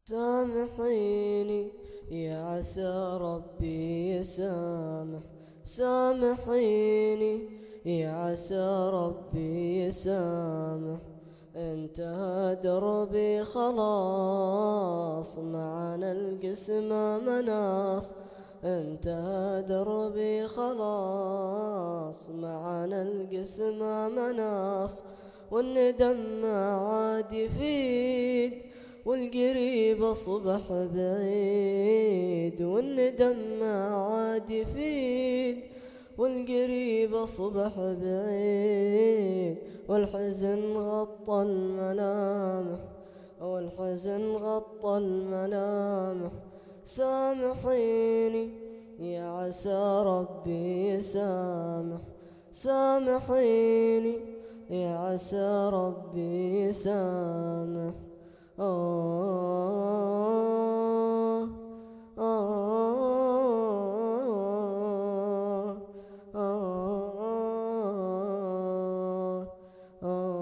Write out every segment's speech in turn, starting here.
سامحيني يا عسى ربي يسامح، سامحيني يا عسى ربي يسامح. انتهى دربي خلاص، معنا القسمة مناص. انتهى دربي خلاص، معنا القسمة مناص. والندم ما عاد يفيد، والقريب أصبح بعيد. والندم ما عاد يفيد، والقريب أصبح بعيد. والحزن غطى الملامح، والحزن غطى الملامح. سامحيني يا عسى ربي يسامح، سامحيني يا عسى ربي يسامح. آه آه آه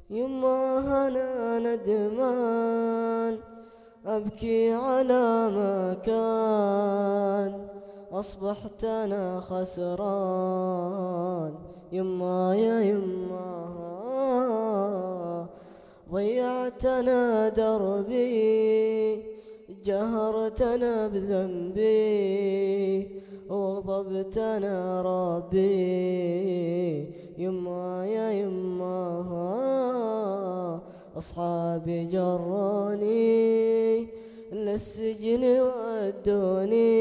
يما أنا ندمان، أبكي على ما كان. أصبحت أنا خسران يما يا يما، ضيعتنا دربي، جهرتنا بذنبي، وغضبتنا ربي. يما يا يما، أصحابي جروني للسجن ودوني،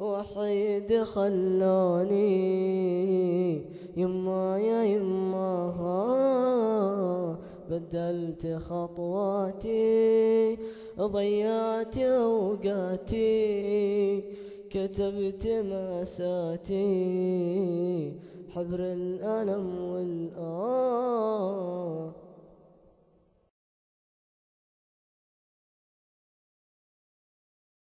وحيد خلوني. يما يا يما، بدلت خطواتي، ضيعت أوقاتي، كتبت مأساتي. حبر الألم والآه